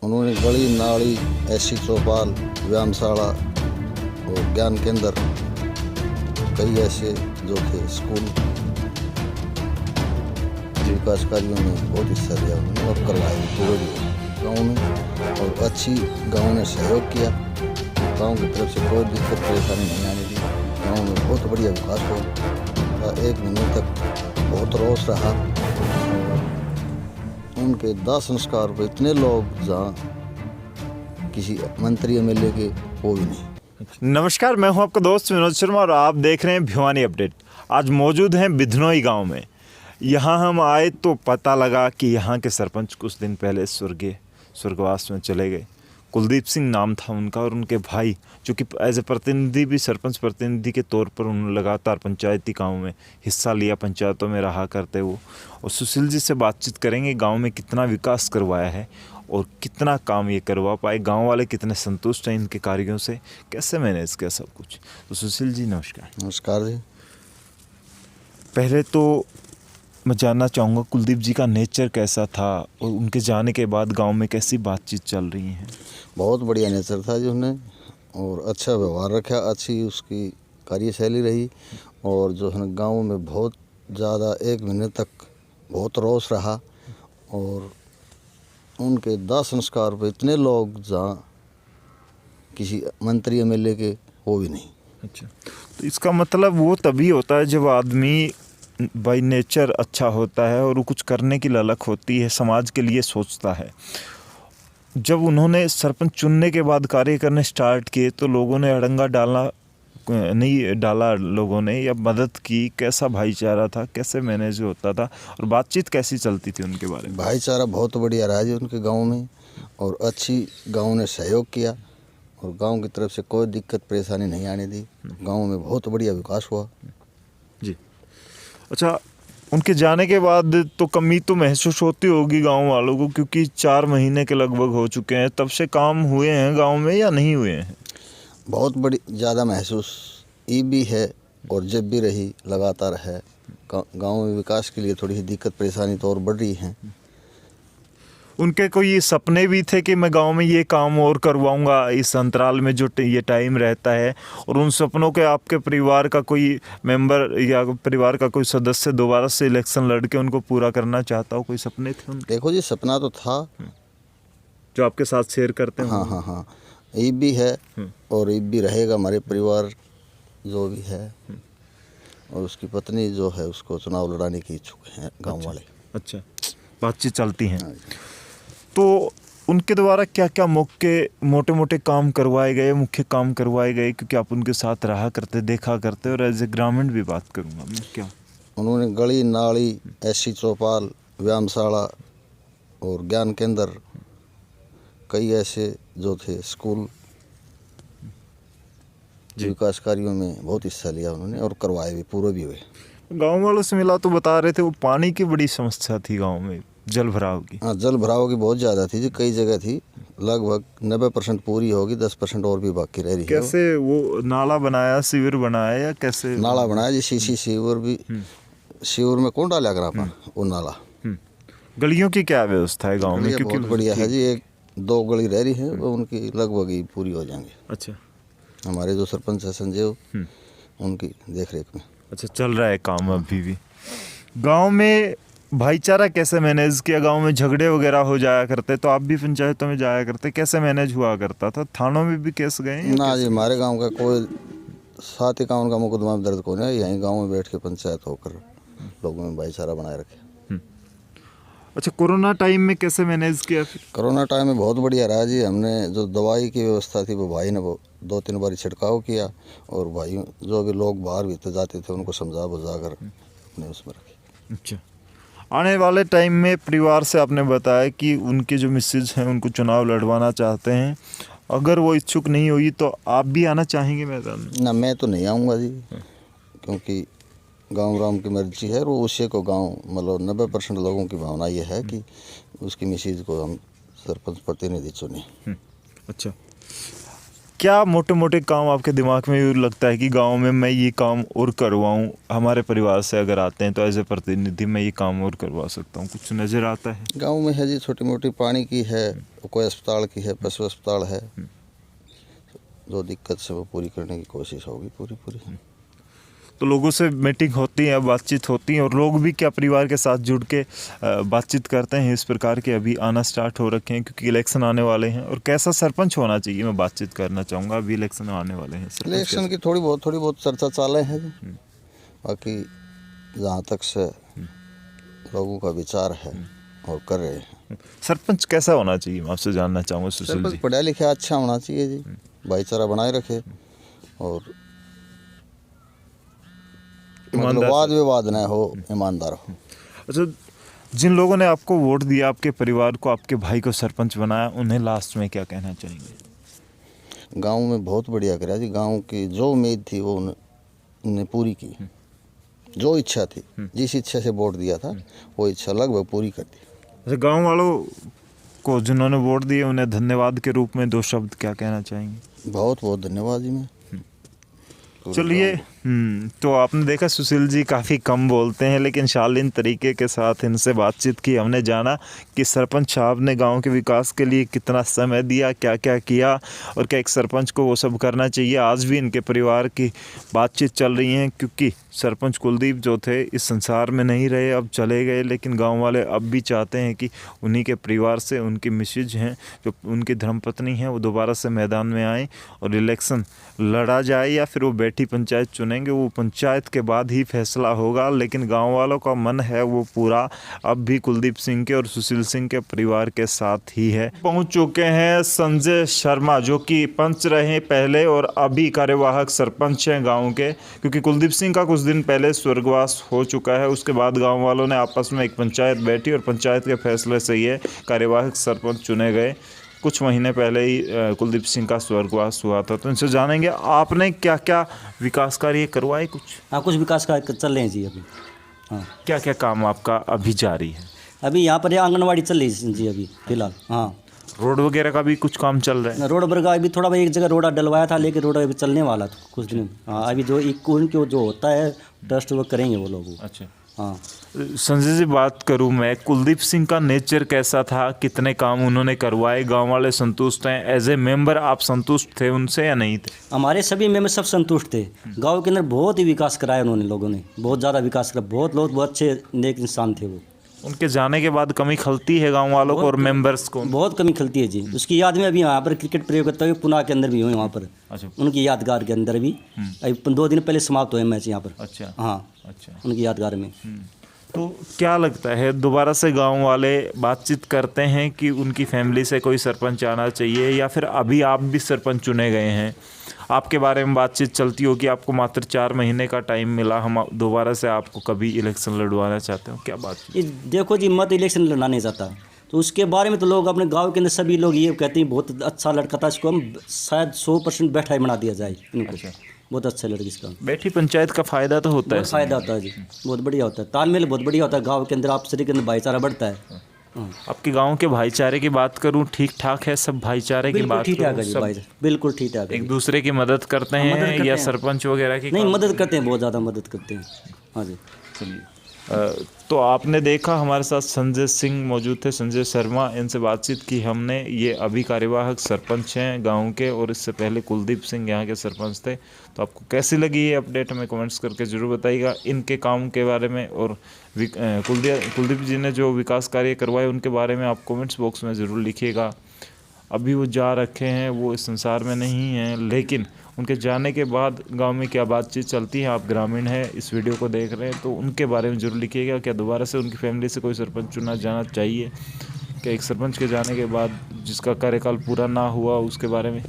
उन्होंने गली नाली ऐसी चौपाल व्यायामशाला और ज्ञान केंद्र कई ऐसे जो थे स्कूल विकास कार्यों में बहुत हिस्सा लिया उन्होंने और करवाए पूरे गाँव में। और अच्छी गाँव ने सहयोग किया, गाँव की तरफ से कोई दिक्कत परेशानी नहीं आने दी। गाँव में बहुत बढ़िया विकास हुआ। 1 महीने तक बहुत रोष रहा। उनके दाह संस्कार पर इतने लोग जहाँ किसी मंत्री एमएलए के वो भी नहीं। नमस्कार, मैं हूं आपका दोस्त विनोद शर्मा और आप देख रहे हैं भिवानी अपडेट। आज मौजूद हैं बिधनोई गांव में। यहां हम आए तो पता लगा कि यहां के सरपंच कुछ दिन पहले स्वर्गवास में चले गए। कुलदीप सिंह नाम था उनका, और उनके भाई जो कि एज ए प्रतिनिधि भी सरपंच प्रतिनिधि के तौर पर उन्होंने लगातार पंचायती कामों में हिस्सा लिया, पंचायतों में रहा करते वो। और सुशील जी से बातचीत करेंगे, गांव में कितना विकास करवाया है और कितना काम ये करवा पाए, गांव वाले कितने संतुष्ट हैं इनके कार्यों से, कैसे मैनेज किया सब कुछ। तो सुशील जी नमस्कार। नमस्कार जी। पहले तो मैं जानना चाहूँगा कुलदीप जी का नेचर कैसा था और उनके जाने के बाद गांव में कैसी बातचीत चल रही है। बहुत बढ़िया नेचर था जी उन्हें, और अच्छा व्यवहार रखा, अच्छी उसकी कार्यशैली रही। और जो है गाँव में बहुत ज़्यादा 1 महीने तक बहुत रोष रहा। और उनके दाह संस्कार पर इतने लोग जहाँ किसी मंत्री एमएलए के वो भी नहीं। अच्छा, तो इसका मतलब वो तभी होता है जब आदमी बाय नेचर अच्छा होता है और वो कुछ करने की ललक होती है, समाज के लिए सोचता है। जब उन्होंने सरपंच चुनने के बाद कार्य करने स्टार्ट किए तो लोगों ने अड़ंगा नहीं डाला लोगों ने, या मदद की? कैसा भाईचारा था, कैसे मैनेज होता था और बातचीत कैसी चलती थी उनके बारे में? भाईचारा बहुत बढ़िया रहा जी उनके गांव में, और अच्छी गांव ने सहयोग किया और गांव की तरफ से कोई दिक्कत परेशानी नहीं आने दी। गांव में बहुत बढ़िया विकास हुआ जी। अच्छा, उनके जाने के बाद तो कमी तो महसूस होती होगी गांव वालों को, क्योंकि 4 महीने के लगभग हो चुके हैं। तब से काम हुए हैं गांव में या नहीं हुए हैं? बहुत बड़ी ज़्यादा महसूस ई भी है और जब भी रही लगातार है। गांव में विकास के लिए थोड़ी सी दिक्कत परेशानी तो और बढ़ रही है। उनके कोई सपने भी थे कि मैं गांव में ये काम और करवाऊंगा इस अंतराल में जो ये टाइम रहता है, और उन सपनों के आपके परिवार का कोई मेंबर या परिवार का कोई सदस्य दोबारा से इलेक्शन लड़के उनको पूरा करना चाहता हो? कोई सपने थे उनके? देखो जी, सपना तो था जो आपके साथ शेयर करते हैं? हाँ, ये भी है और ये भी रहेगा। हमारे परिवार जो भी है और उसकी पत्नी जो है उसको चुनाव लड़ाने की इच्छुक हैं गाँव वाले। अच्छा, बातचीत चलती हैं। तो उनके द्वारा क्या क्या मोटे मोटे काम करवाए गए, मुख्य काम करवाए गए, क्योंकि आप उनके साथ रहा करते, देखा करते, और एज ए ग्रामीण भी बात करूँगा मैं। क्या उन्होंने गली नाली ऐसी चौपाल व्यायामशाला और ज्ञान केंद्र कई ऐसे जो थे स्कूल विकास कार्यों में बहुत हिस्सा लिया उन्होंने और करवाए भी, पूरे भी हुए। गांव वालों से मिला तो बता रहे थे वो पानी की बड़ी समस्या थी गांव में, जल भराव की। हाँ, जल भराव की बहुत ज़्यादा थी जी, कई जगह थी। लगभग 90% पूरी होगी, 10% और भी बाकी रह रही है। कैसे वो नाला बनाया, शिविर बनाया, या कैसे? नाला बनाया जी, सीसी शिविर भी। शिविर में कौन डाला करा पा वो नाला। गलियों की क्या व्यवस्था है गाँव में? क्योंकि बहुत बढ़िया है जी, 1-2 गली रह रही है वो उनकी लगभग ही पूरी हो जाएंगे। अच्छा, हमारे जो सरपंच है संजय, उनकी देख रेख में। अच्छा, चल रहा है काम अभी भी। गांव में भाईचारा कैसे मैनेज किया? गांव में झगड़े वगैरह हो जाया करते तो आप भी पंचायतों में जाया करते, कैसे मैनेज हुआ करता था? थानों में भी केस गए ना जी, हमारे गांव का कोई 7-51 का मुकदमा दर्ज कौन है। यहीं गांव में बैठ के पंचायत होकर लोगों में भाईचारा बनाए रखे। अच्छा, कोरोना टाइम में कैसे मैनेज किया फिर? कोरोना टाइम में बहुत बढ़िया रहा जी। हमने जो दवाई की व्यवस्था थी वो भाई ने 2-3 बार छिड़काव किया, और भाई जो भी लोग बाहर भीतर जाते थे उनको समझा बुझा कर अपने उसमें रखे। अच्छा, आने वाले टाइम में परिवार से आपने बताया कि उनके जो मिसेज हैं उनको चुनाव लड़वाना चाहते हैं, अगर वो इच्छुक नहीं हुई तो आप भी आना चाहेंगे मैदान में? ना, मैं तो नहीं आऊँगा जी, क्योंकि गांव राम की मर्जी है। और वो उसी को गांव मतलब 90% लोगों की भावना ये है कि उसकी मिसेज को हम सरपंच प्रतिनिधि चुने। अच्छा, क्या मोटे मोटे काम आपके दिमाग में यूँ लगता है कि गांव में मैं ये काम और करवाऊं, हमारे परिवार से अगर आते हैं तो एज ए प्रतिनिधि मैं ये काम और करवा सकता हूं, कुछ नज़र आता है? गांव में है जी, छोटी मोटी पानी की है, कोई अस्पताल की है, पशु अस्पताल है, जो दिक्कत से वो पूरी करने की कोशिश होगी पूरी। तो लोगों से मीटिंग होती है, बातचीत होती है, और लोग भी क्या परिवार के साथ जुड़ के बातचीत करते हैं? इस प्रकार के अभी आना स्टार्ट हो रखे हैं क्योंकि इलेक्शन आने वाले हैं। और कैसा सरपंच होना चाहिए, मैं बातचीत करना चाहूँगा। अभी इलेक्शन आने वाले हैं, सरपंच इलेक्शन की थोड़ी बहुत चर्चा चाले है जी। बाकी जहाँ तक से लोगों का विचार है और कर रहे हैं। सरपंच कैसा होना चाहिए, मैं आपसे जानना चाहूँगा सुशील सरपंच जी। पढ़ा लिखा अच्छा होना चाहिए जी, भाईचारा बनाए रखे और मतलब वाद विवाद न हो, ईमानदार हो। अच्छा, जिन लोगों ने आपको वोट दिया, आपके परिवार को, आपके भाई को सरपंच बनाया, उन्हें लास्ट में क्या कहना चाहेंगे? गांव में बहुत बढ़िया करा जी। गांव की जो उम्मीद थी वो उन्होंने पूरी की। जो इच्छा थी, जिस इच्छा से वोट दिया था, वो इच्छा लगभग पूरी कर दी। अच्छा, गांव वालों को जिन्होंने वोट दिए उन्हें धन्यवाद के रूप में 2 शब्द क्या कहना चाहेंगे? बहुत बहुत धन्यवाद जी। मैं चलिए, तो आपने देखा सुशील जी काफ़ी कम बोलते हैं, लेकिन शालीन तरीके के साथ इनसे बातचीत की। हमने जाना कि सरपंच साहब ने गांव के विकास के लिए कितना समय दिया, क्या क्या किया, और क्या एक सरपंच को वो सब करना चाहिए। आज भी इनके परिवार की बातचीत चल रही है, क्योंकि सरपंच कुलदीप जो थे इस संसार में नहीं रहे, अब चले गए, लेकिन गाँव वाले अब भी चाहते हैं कि उन्हीं के परिवार से उनकी मिसेज हैं, जो उनकी धर्मपत्नी हैं, वो दोबारा से मैदान में आएँ और इलेक्शन लड़ा जाए, या फिर वो बैठी पंचायत चुनेंगे, वो पंचायत के बाद ही फैसला होगा। लेकिन गांव वालों का मन है वो पूरा अब भी कुलदीप सिंह के और सुशील सिंह के परिवार के साथ ही है। पहुंच चुके हैं संजय शर्मा, जो कि पंच रहे पहले और अभी कार्यवाहक सरपंच हैं गांव के, क्योंकि कुलदीप सिंह का कुछ दिन पहले स्वर्गवास हो चुका है। उसके बाद गाँव वालों ने आपस में एक पंचायत बैठी और पंचायत के फैसले से ये कार्यवाहक सरपंच चुने गए। कुछ महीने पहले ही कुलदीप सिंह का स्वर्गवास हुआ था। तो इनसे जानेंगे आपने क्या क्या विकास कार्य करवाए कुछ? हाँ, कुछ विकास कार्य चल रहे हैं जी अभी। हाँ, क्या क्या काम आपका अभी जारी है? अभी यहाँ पर आंगनवाड़ी चल रही है जी अभी फिलहाल। हाँ, रोड वगैरह का भी कुछ काम चल रहा है? रोड पर का अभी थोड़ा भाई एक जगह रोड डलवाया था, लेकिन रोड अभी चलने वाला था कुछ दिन। हाँ, अभी जो एक उनके जो होता है ट्रस्ट वो करेंगे वो लोग। अच्छा, हाँ, संजय जी बात करूं मैं, कुलदीप सिंह का नेचर कैसा था, कितने काम उन्होंने करवाए, गांव वाले संतुष्ट हैं? एज ए मेंबर आप संतुष्ट थे उनसे या नहीं थे? हमारे सभी मेंबर सब संतुष्ट थे। गांव के अंदर बहुत ही विकास कराया उन्होंने, लोगों ने बहुत ज़्यादा विकास करा। बहुत लोग बहुत अच्छे नेक इंसान थे वो। उनके जाने के बाद कमी खलती है गांव वालों को और मेंबर्स को? बहुत कमी खलती है जी। उसकी याद में अभी यहाँ पर क्रिकेट प्रयोग करते हुए पुणे के अंदर भी हुए वहाँ पर। अच्छा, उनकी यादगार के अंदर भी अभी 2 दिन पहले समाप्त हुए मैच यहाँ पर। अच्छा, हाँ, अच्छा। उनकी यादगार में। तो क्या लगता है, दोबारा से गांव वाले बातचीत करते हैं कि उनकी फैमिली से कोई सरपंच आना चाहिए, या फिर अभी आप भी सरपंच चुने गए हैं, आपके बारे में बातचीत चलती हो कि आपको मात्र 4 महीने का टाइम मिला, हम दोबारा से आपको कभी इलेक्शन लड़वाना चाहते हो, क्या बात? देखो जी, मत इलेक्शन लड़ना नहीं चाहता, तो उसके बारे में तो लोग अपने गांव के अंदर सभी लोग ये कहते हैं बहुत अच्छा लड़का था, इसको हम शायद 100% बैठा बना दिया जाए इनको। अच्छा। बहुत अच्छा लड़की इसका। बैठी पंचायत का फ़ायदा तो होता है? बहुत फ़ायदा होता है जी, बहुत बढ़िया होता है। तालमेल बहुत बढ़िया होता है गाँव के अंदर, आपसी के अंदर भाईचारा बढ़ता है। आपके गांव के भाईचारे की बात करूं, ठीक ठाक है सब? भाईचारे की बात ठीक ठाक है करूं, जी, सब भाईचारा बिल्कुल ठीक ठाक है। एक दूसरे की मदद करते हैं या सरपंच वगैरह की? नहीं, मदद करते हैं, बहुत ज़्यादा मदद करते हैं। हाँ जी। चलिए, तो आपने देखा हमारे साथ संजय सिंह मौजूद थे, संजय शर्मा, इनसे बातचीत की हमने। ये अभी कार्यवाहक सरपंच हैं गांव के, और इससे पहले कुलदीप सिंह यहाँ के सरपंच थे। तो आपको कैसी लगी ये अपडेट हमें कमेंट्स करके ज़रूर बताइएगा इनके काम के बारे में, और कुलदीप जी ने जो विकास कार्य करवाए उनके बारे में आप कमेंट्स बॉक्स में ज़रूर लिखिएगा। अभी वो जा रखे हैं, वो इस संसार में नहीं हैं, लेकिन उनके जाने के बाद गांव में क्या बातचीत चलती है, आप ग्रामीण हैं इस वीडियो को देख रहे हैं तो उनके बारे में ज़रूर लिखिएगा। क्या दोबारा से उनकी फैमिली से कोई सरपंच चुना जाना चाहिए? क्या एक सरपंच के जाने के बाद जिसका कार्यकाल पूरा ना हुआ उसके बारे में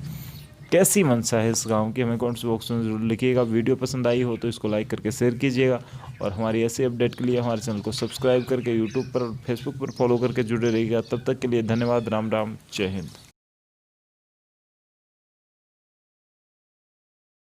कैसी मंशा है इस गांव की, हमें कमेंट्स बॉक्स में ज़रूर लिखिएगा। वीडियो पसंद आई हो तो इसको लाइक करके शेयर कीजिएगा, और हमारी ऐसी अपडेट के लिए हमारे चैनल को सब्सक्राइब करके यूट्यूब पर और फेसबुक पर फॉलो करके जुड़े रहिएगा। तब तक के लिए धन्यवाद। राम राम, जय हिंद।